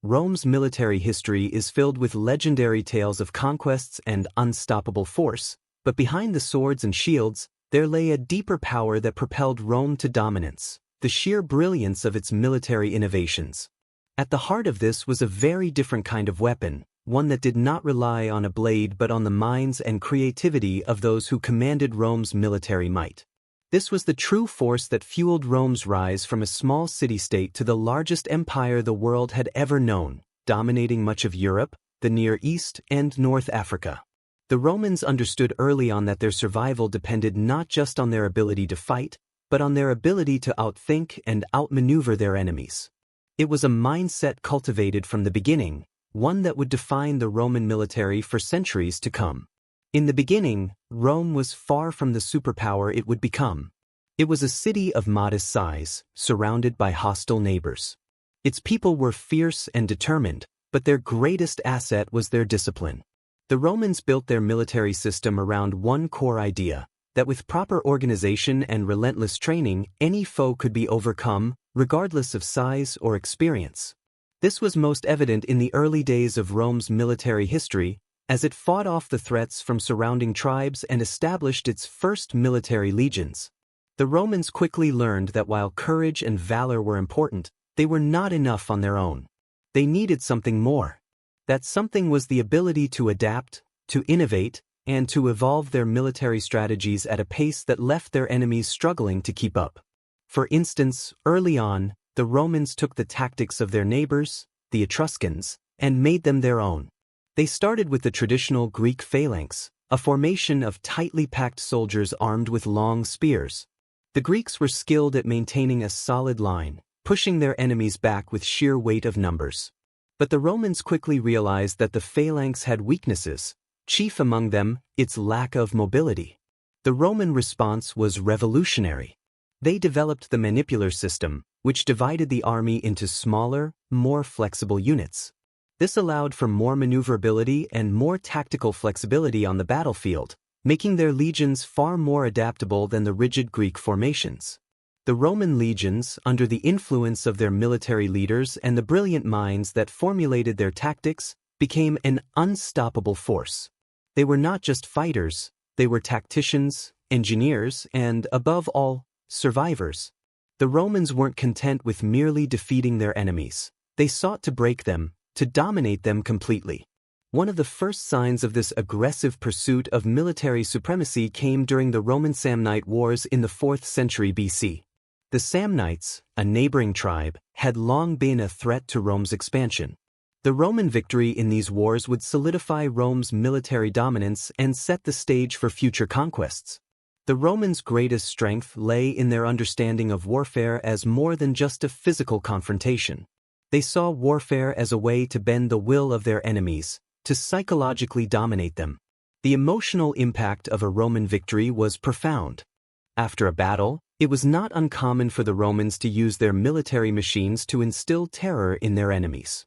Rome's military history is filled with legendary tales of conquests and unstoppable force, but behind the swords and shields, there lay a deeper power that propelled Rome to dominance, the sheer brilliance of its military innovations. At the heart of this was a very different kind of weapon, one that did not rely on a blade but on the minds and creativity of those who commanded Rome's military might. This was the true force that fueled Rome's rise from a small city-state to the largest empire the world had ever known, dominating much of Europe, the Near East, and North Africa. The Romans understood early on that their survival depended not just on their ability to fight, but on their ability to outthink and outmaneuver their enemies. It was a mindset cultivated from the beginning, one that would define the Roman military for centuries to come. In the beginning, Rome was far from the superpower it would become. It was a city of modest size, surrounded by hostile neighbors. Its people were fierce and determined, but their greatest asset was their discipline. The Romans built their military system around one core idea, that with proper organization and relentless training, any foe could be overcome, regardless of size or experience. This was most evident in the early days of Rome's military history, as it fought off the threats from surrounding tribes and established its first military legions. The Romans quickly learned that while courage and valor were important, they were not enough on their own. They needed something more. That something was the ability to adapt, to innovate, and to evolve their military strategies at a pace that left their enemies struggling to keep up. For instance, early on, the Romans took the tactics of their neighbors, the Etruscans, and made them their own. They started with the traditional Greek phalanx, a formation of tightly packed soldiers armed with long spears. The Greeks were skilled at maintaining a solid line, pushing their enemies back with sheer weight of numbers. But the Romans quickly realized that the phalanx had weaknesses, chief among them, its lack of mobility. The Roman response was revolutionary. They developed the manipular system, which divided the army into smaller, more flexible units. This allowed for more maneuverability and more tactical flexibility on the battlefield, making their legions far more adaptable than the rigid Greek formations. The Roman legions, under the influence of their military leaders and the brilliant minds that formulated their tactics, became an unstoppable force. They were not just fighters, they were tacticians, engineers, and, above all, survivors. The Romans weren't content with merely defeating their enemies. They sought to break them, to dominate them completely. One of the first signs of this aggressive pursuit of military supremacy came during the Roman Samnite Wars in the 4th century BC. The Samnites, a neighboring tribe, had long been a threat to Rome's expansion. The Roman victory in these wars would solidify Rome's military dominance and set the stage for future conquests. The Romans' greatest strength lay in their understanding of warfare as more than just a physical confrontation. They saw warfare as a way to bend the will of their enemies, to psychologically dominate them. The emotional impact of a Roman victory was profound. After a battle, it was not uncommon for the Romans to use their military machines to instill terror in their enemies.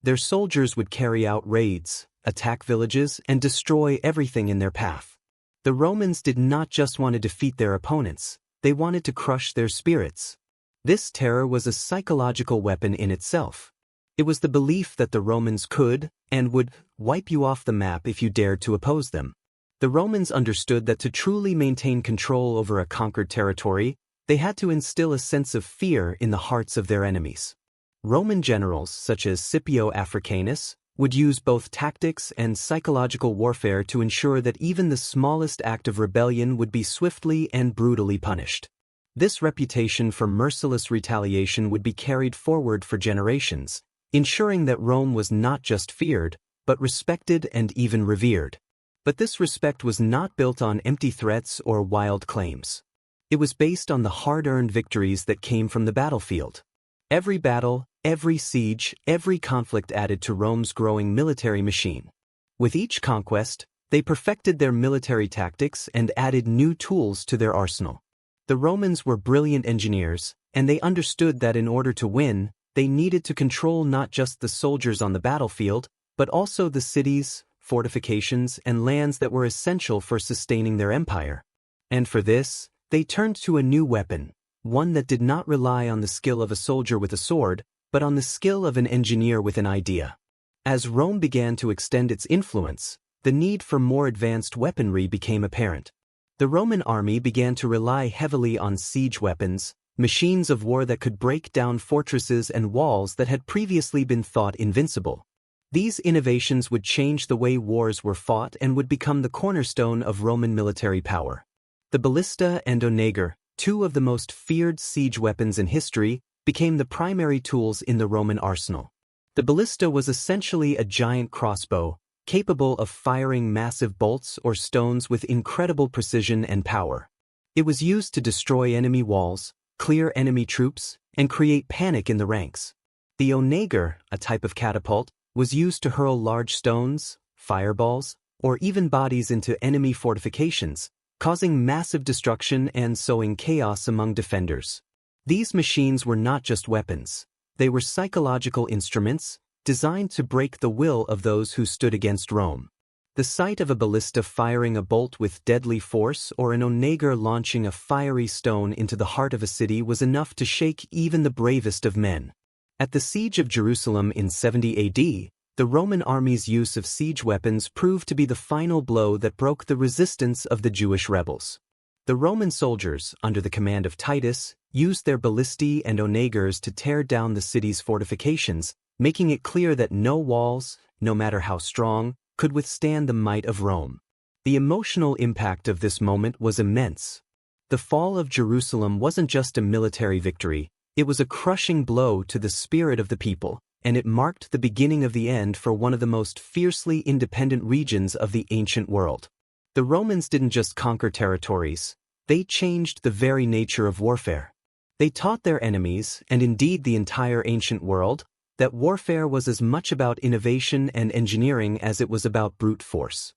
Their soldiers would carry out raids, attack villages, and destroy everything in their path. The Romans did not just want to defeat their opponents, they wanted to crush their spirits. This terror was a psychological weapon in itself. It was the belief that the Romans could, and would, wipe you off the map if you dared to oppose them. The Romans understood that to truly maintain control over a conquered territory, they had to instill a sense of fear in the hearts of their enemies. Roman generals such as Scipio Africanus would use both tactics and psychological warfare to ensure that even the smallest act of rebellion would be swiftly and brutally punished. This reputation for merciless retaliation would be carried forward for generations, ensuring that Rome was not just feared, but respected and even revered. But this respect was not built on empty threats or wild claims. It was based on the hard-earned victories that came from the battlefield. Every battle, every siege, every conflict added to Rome's growing military machine. With each conquest, they perfected their military tactics and added new tools to their arsenal. The Romans were brilliant engineers, and they understood that in order to win, they needed to control not just the soldiers on the battlefield, but also the cities, fortifications, and lands that were essential for sustaining their empire. And for this, they turned to a new weapon, one that did not rely on the skill of a soldier with a sword, but on the skill of an engineer with an idea. As Rome began to extend its influence, the need for more advanced weaponry became apparent. The Roman army began to rely heavily on siege weapons, machines of war that could break down fortresses and walls that had previously been thought invincible. These innovations would change the way wars were fought and would become the cornerstone of Roman military power. The ballista and onager, two of the most feared siege weapons in history, became the primary tools in the Roman arsenal. The ballista was essentially a giant crossbow, capable of firing massive bolts or stones with incredible precision and power. It was used to destroy enemy walls, clear enemy troops, and create panic in the ranks. The onager, a type of catapult, was used to hurl large stones, fireballs, or even bodies into enemy fortifications, causing massive destruction and sowing chaos among defenders. These machines were not just weapons. They were psychological instruments, designed to break the will of those who stood against Rome. The sight of a ballista firing a bolt with deadly force or an onager launching a fiery stone into the heart of a city was enough to shake even the bravest of men. At the siege of Jerusalem in 70 AD, the Roman army's use of siege weapons proved to be the final blow that broke the resistance of the Jewish rebels. The Roman soldiers, under the command of Titus, used their ballistae and onagers to tear down the city's fortifications, making it clear that no walls, no matter how strong, could withstand the might of Rome. The emotional impact of this moment was immense. The fall of Jerusalem wasn't just a military victory, it was a crushing blow to the spirit of the people, and it marked the beginning of the end for one of the most fiercely independent regions of the ancient world. The Romans didn't just conquer territories, they changed the very nature of warfare. They taught their enemies, and indeed the entire ancient world, that warfare was as much about innovation and engineering as it was about brute force.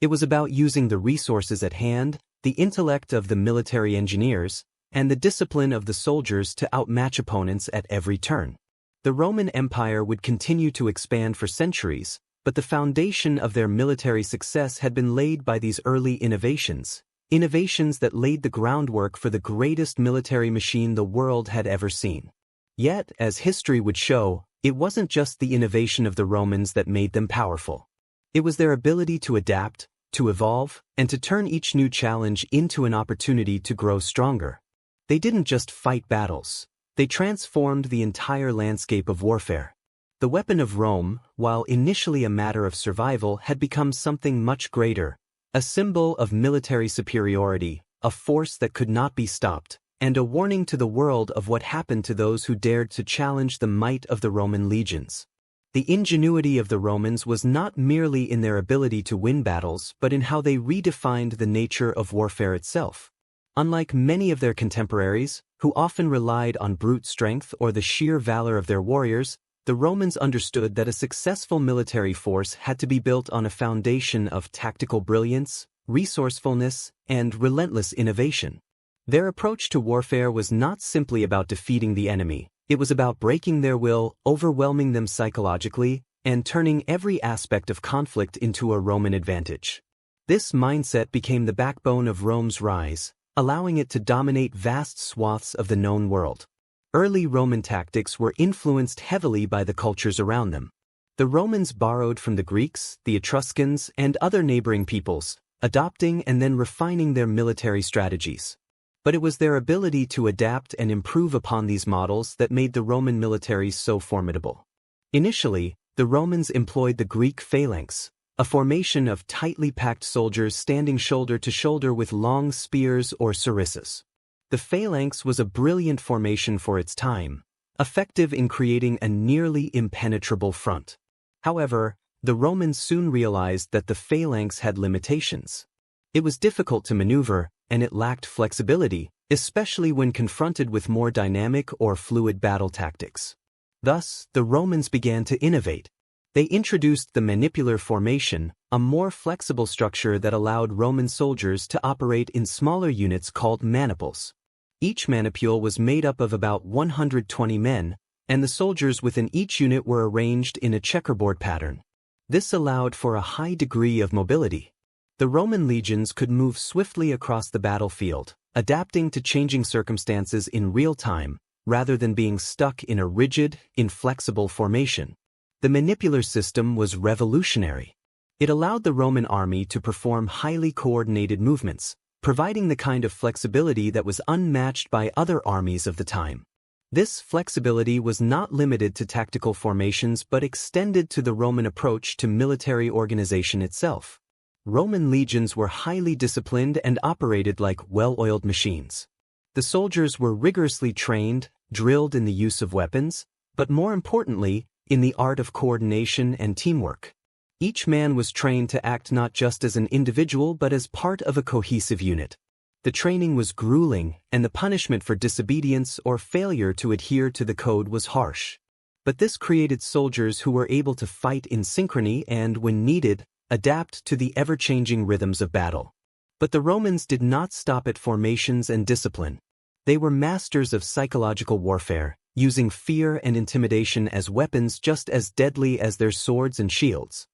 It was about using the resources at hand, the intellect of the military engineers, and the discipline of the soldiers to outmatch opponents at every turn. The Roman Empire would continue to expand for centuries, but the foundation of their military success had been laid by these early innovations that laid the groundwork for the greatest military machine the world had ever seen. Yet, as history would show, it wasn't just the innovation of the Romans that made them powerful. It was their ability to adapt, to evolve, and to turn each new challenge into an opportunity to grow stronger. They didn't just fight battles. They transformed the entire landscape of warfare. The weapon of Rome, while initially a matter of survival, had become something much greater, a symbol of military superiority, a force that could not be stopped, and a warning to the world of what happened to those who dared to challenge the might of the Roman legions. The ingenuity of the Romans was not merely in their ability to win battles, but in how they redefined the nature of warfare itself. Unlike many of their contemporaries, who often relied on brute strength or the sheer valor of their warriors, the Romans understood that a successful military force had to be built on a foundation of tactical brilliance, resourcefulness, and relentless innovation. Their approach to warfare was not simply about defeating the enemy, it was about breaking their will, overwhelming them psychologically, and turning every aspect of conflict into a Roman advantage. This mindset became the backbone of Rome's rise, allowing it to dominate vast swaths of the known world. Early Roman tactics were influenced heavily by the cultures around them. The Romans borrowed from the Greeks, the Etruscans, and other neighboring peoples, adopting and then refining their military strategies. But it was their ability to adapt and improve upon these models that made the Roman military so formidable. Initially, the Romans employed the Greek phalanx, a formation of tightly packed soldiers standing shoulder to shoulder with long spears or sarissas. The phalanx was a brilliant formation for its time, effective in creating a nearly impenetrable front. However, the Romans soon realized that the phalanx had limitations. It was difficult to maneuver, and it lacked flexibility, especially when confronted with more dynamic or fluid battle tactics. Thus, the Romans began to innovate. They introduced the manipular formation, a more flexible structure that allowed Roman soldiers to operate in smaller units called maniples. Each manipule was made up of about 120 men, and the soldiers within each unit were arranged in a checkerboard pattern. This allowed for a high degree of mobility. The Roman legions could move swiftly across the battlefield, adapting to changing circumstances in real time, rather than being stuck in a rigid, inflexible formation. The manipular system was revolutionary. It allowed the Roman army to perform highly coordinated movements, providing the kind of flexibility that was unmatched by other armies of the time. This flexibility was not limited to tactical formations but extended to the Roman approach to military organization itself. Roman legions were highly disciplined and operated like well-oiled machines. The soldiers were rigorously trained, drilled in the use of weapons, but more importantly, in the art of coordination and teamwork. Each man was trained to act not just as an individual but as part of a cohesive unit. The training was grueling, and the punishment for disobedience or failure to adhere to the code was harsh. But this created soldiers who were able to fight in synchrony and, when needed, adapt to the ever-changing rhythms of battle. But the Romans did not stop at formations and discipline. They were masters of psychological warfare, using fear and intimidation as weapons just as deadly as their swords and shields.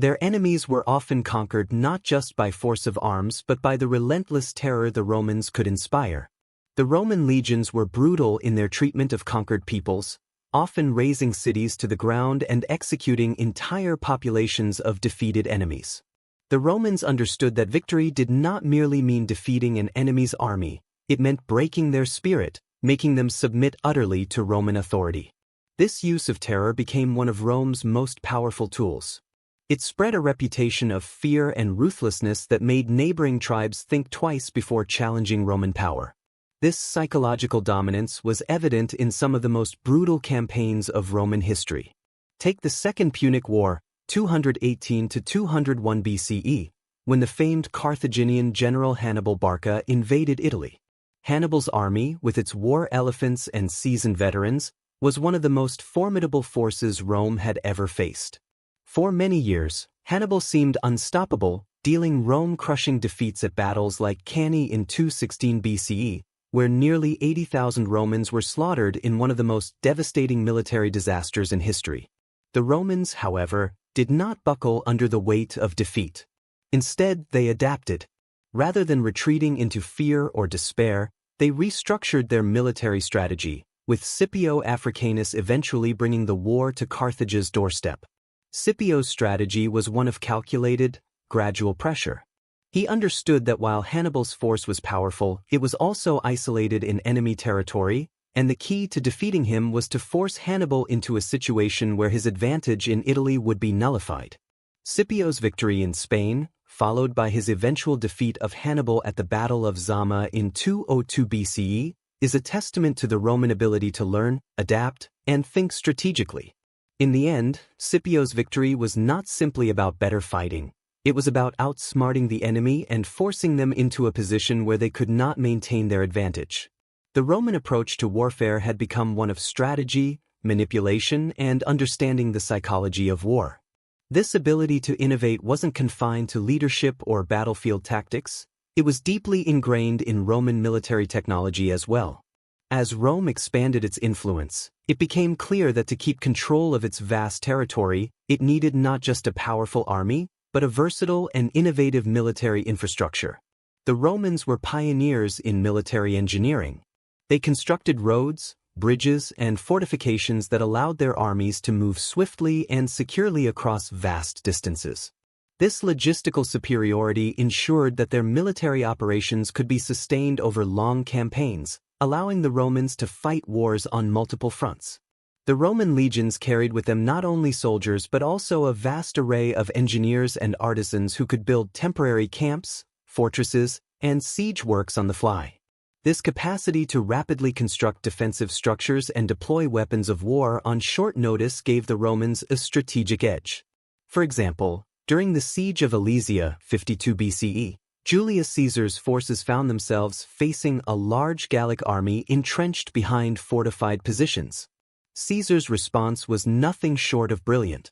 Their enemies were often conquered not just by force of arms but by the relentless terror the Romans could inspire. The Roman legions were brutal in their treatment of conquered peoples, often razing cities to the ground and executing entire populations of defeated enemies. The Romans understood that victory did not merely mean defeating an enemy's army, it meant breaking their spirit, making them submit utterly to Roman authority. This use of terror became one of Rome's most powerful tools. It spread a reputation of fear and ruthlessness that made neighboring tribes think twice before challenging Roman power. This psychological dominance was evident in some of the most brutal campaigns of Roman history. Take the Second Punic War, 218 to 201 BCE, when the famed Carthaginian general Hannibal Barca invaded Italy. Hannibal's army, with its war elephants and seasoned veterans, was one of the most formidable forces Rome had ever faced. For many years, Hannibal seemed unstoppable, dealing Rome-crushing defeats at battles like Cannae in 216 BCE, where nearly 80,000 Romans were slaughtered in one of the most devastating military disasters in history. The Romans, however, did not buckle under the weight of defeat. Instead, they adapted. Rather than retreating into fear or despair, they restructured their military strategy, with Scipio Africanus eventually bringing the war to Carthage's doorstep. Scipio's strategy was one of calculated, gradual pressure. He understood that while Hannibal's force was powerful, it was also isolated in enemy territory, and the key to defeating him was to force Hannibal into a situation where his advantage in Italy would be nullified. Scipio's victory in Spain, followed by his eventual defeat of Hannibal at the Battle of Zama in 202 BCE, is a testament to the Roman ability to learn, adapt, and think strategically. In the end, Scipio's victory was not simply about better fighting. It was about outsmarting the enemy and forcing them into a position where they could not maintain their advantage. The Roman approach to warfare had become one of strategy, manipulation, and understanding the psychology of war. This ability to innovate wasn't confined to leadership or battlefield tactics, it was deeply ingrained in Roman military technology as well. As Rome expanded its influence, it became clear that to keep control of its vast territory, it needed not just a powerful army, but a versatile and innovative military infrastructure. The Romans were pioneers in military engineering. They constructed roads, bridges, and fortifications that allowed their armies to move swiftly and securely across vast distances. This logistical superiority ensured that their military operations could be sustained over long campaigns, allowing the Romans to fight wars on multiple fronts. The Roman legions carried with them not only soldiers but also a vast array of engineers and artisans who could build temporary camps, fortresses, and siege works on the fly. This capacity to rapidly construct defensive structures and deploy weapons of war on short notice gave the Romans a strategic edge. For example, during the Siege of Alesia, 52 BCE, Julius Caesar's forces found themselves facing a large Gallic army entrenched behind fortified positions. Caesar's response was nothing short of brilliant.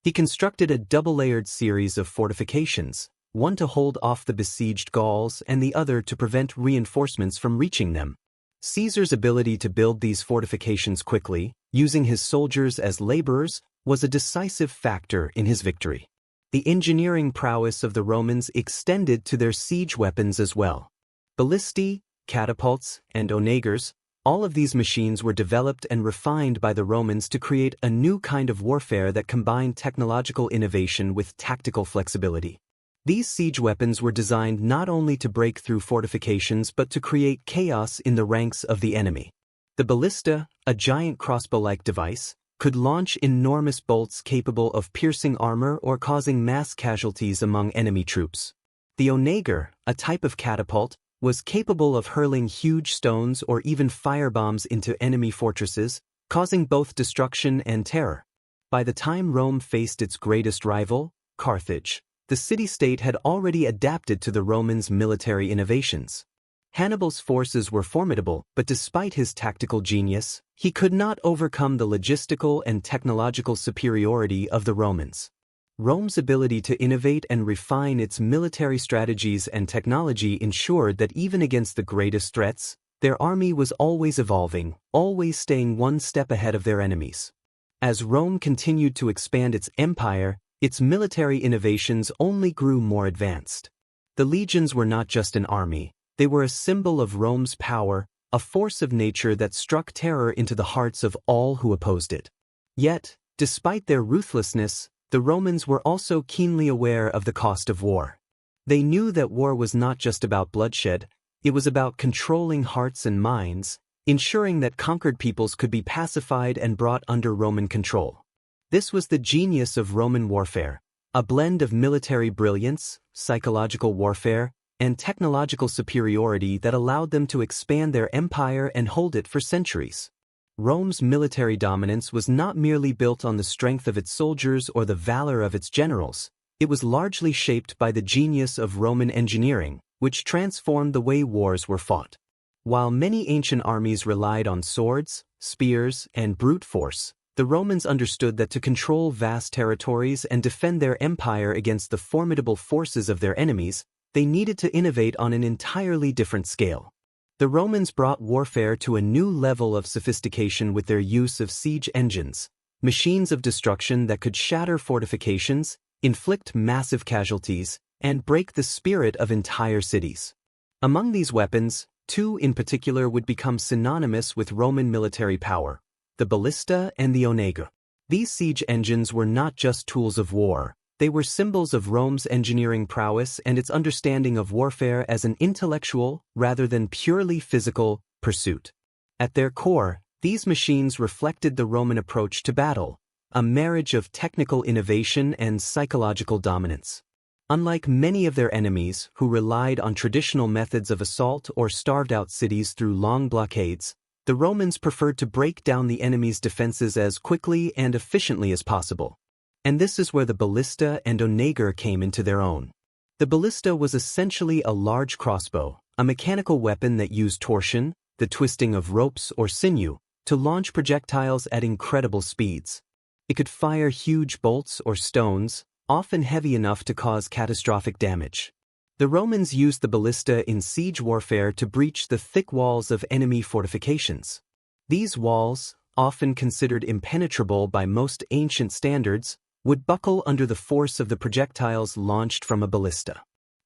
He constructed a double-layered series of fortifications, one to hold off the besieged Gauls and the other to prevent reinforcements from reaching them. Caesar's ability to build these fortifications quickly, using his soldiers as laborers, was a decisive factor in his victory. The engineering prowess of the Romans extended to their siege weapons as well. Ballistae, catapults, and onagers, All of these machines were developed and refined by the Romans to create a new kind of warfare that combined technological innovation with tactical flexibility. These siege weapons were designed not only to break through fortifications but to create chaos in the ranks of the enemy. The ballista, a giant crossbow-like device, could launch enormous bolts capable of piercing armor or causing mass casualties among enemy troops. The onager, a type of catapult, was capable of hurling huge stones or even firebombs into enemy fortresses, causing both destruction and terror. By the time Rome faced its greatest rival, Carthage, the city-state had already adapted to the Romans' military innovations. Hannibal's forces were formidable, but despite his tactical genius, he could not overcome the logistical and technological superiority of the Romans. Rome's ability to innovate and refine its military strategies and technology ensured that even against the greatest threats, their army was always evolving, always staying one step ahead of their enemies. As Rome continued to expand its empire, its military innovations only grew more advanced. The legions were not just an army, they were a symbol of Rome's power, a force of nature that struck terror into the hearts of all who opposed it. Yet, despite their ruthlessness, the Romans were also keenly aware of the cost of war. They knew that war was not just about bloodshed, it was about controlling hearts and minds, ensuring that conquered peoples could be pacified and brought under Roman control. This was the genius of Roman warfare, a blend of military brilliance, psychological warfare, and technological superiority that allowed them to expand their empire and hold it for centuries. Rome's military dominance was not merely built on the strength of its soldiers or the valor of its generals, it was largely shaped by the genius of Roman engineering, which transformed the way wars were fought. While many ancient armies relied on swords, spears, and brute force, the Romans understood that to control vast territories and defend their empire against the formidable forces of their enemies, they needed to innovate on an entirely different scale. The Romans brought warfare to a new level of sophistication with their use of siege engines, machines of destruction that could shatter fortifications, inflict massive casualties, and break the spirit of entire cities. Among these weapons, two in particular would become synonymous with Roman military power: the ballista and the onager. These siege engines were not just tools of war, they were symbols of Rome's engineering prowess and its understanding of warfare as an intellectual, rather than purely physical, pursuit. At their core, these machines reflected the Roman approach to battle, a marriage of technical innovation and psychological dominance. Unlike many of their enemies, who relied on traditional methods of assault or starved out cities through long blockades, the Romans preferred to break down the enemy's defenses as quickly and efficiently as possible. And this is where the ballista and onager came into their own. The ballista was essentially a large crossbow, a mechanical weapon that used torsion, the twisting of ropes or sinew, to launch projectiles at incredible speeds. It could fire huge bolts or stones, often heavy enough to cause catastrophic damage. The Romans used the ballista in siege warfare to breach the thick walls of enemy fortifications. These walls, often considered impenetrable by most ancient standards, would buckle under the force of the projectiles launched from a ballista.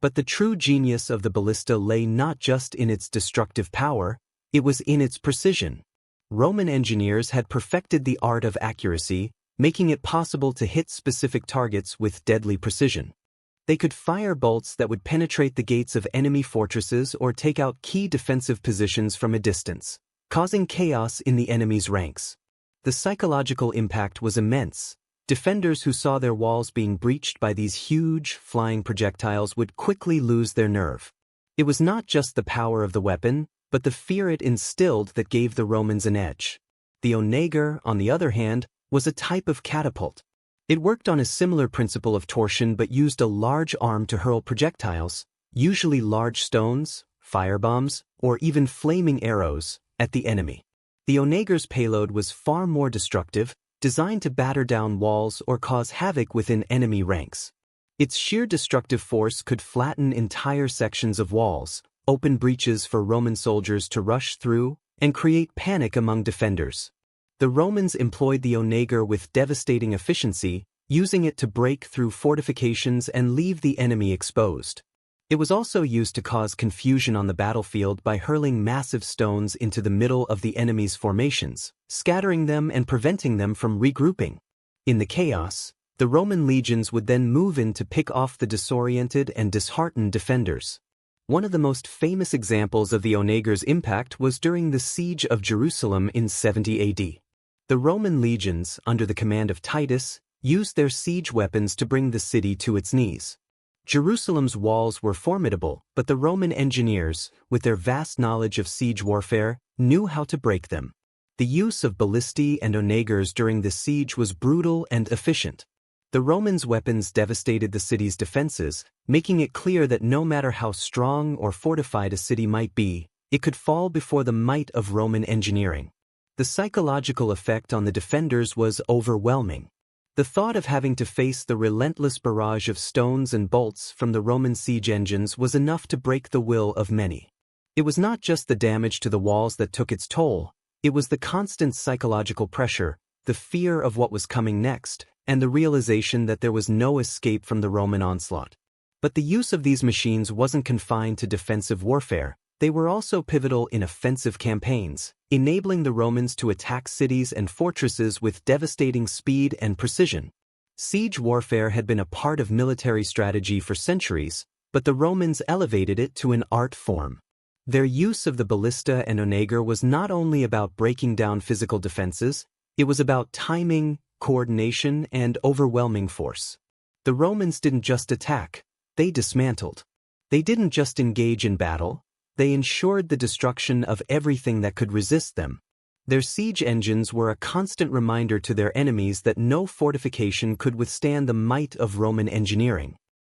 But the true genius of the ballista lay not just in its destructive power, it was in its precision. Roman engineers had perfected the art of accuracy, making it possible to hit specific targets with deadly precision. They could fire bolts that would penetrate the gates of enemy fortresses or take out key defensive positions from a distance, causing chaos in the enemy's ranks. The psychological impact was immense. Defenders who saw their walls being breached by these huge, flying projectiles would quickly lose their nerve. It was not just the power of the weapon, but the fear it instilled that gave the Romans an edge. The onager, on the other hand, was a type of catapult. It worked on a similar principle of torsion but used a large arm to hurl projectiles, usually large stones, firebombs, or even flaming arrows, at the enemy. The onager's payload was far more destructive, designed to batter down walls or cause havoc within enemy ranks. Its sheer destructive force could flatten entire sections of walls, open breaches for Roman soldiers to rush through, and create panic among defenders. The Romans employed the onager with devastating efficiency, using it to break through fortifications and leave the enemy exposed. It was also used to cause confusion on the battlefield by hurling massive stones into the middle of the enemy's formations, scattering them and preventing them from regrouping. In the chaos, the Roman legions would then move in to pick off the disoriented and disheartened defenders. One of the most famous examples of the onager's impact was during the siege of Jerusalem in 70 AD. The Roman legions, under the command of Titus, used their siege weapons to bring the city to its knees. Jerusalem's walls were formidable, but the Roman engineers, with their vast knowledge of siege warfare, knew how to break them. The use of ballistae and onagers during the siege was brutal and efficient. The Romans' weapons devastated the city's defenses, making it clear that no matter how strong or fortified a city might be, it could fall before the might of Roman engineering. The psychological effect on the defenders was overwhelming. The thought of having to face the relentless barrage of stones and bolts from the Roman siege engines was enough to break the will of many. It was not just the damage to the walls that took its toll, it was the constant psychological pressure, the fear of what was coming next, and the realization that there was no escape from the Roman onslaught. But the use of these machines wasn't confined to defensive warfare. They were also pivotal in offensive campaigns, enabling the Romans to attack cities and fortresses with devastating speed and precision. Siege warfare had been a part of military strategy for centuries, but the Romans elevated it to an art form. Their use of the ballista and onager was not only about breaking down physical defenses, it was about timing, coordination, and overwhelming force. The Romans didn't just attack, they dismantled. They didn't just engage in battle, they ensured the destruction of everything that could resist them. Their siege engines were a constant reminder to their enemies that no fortification could withstand the might of Roman engineering.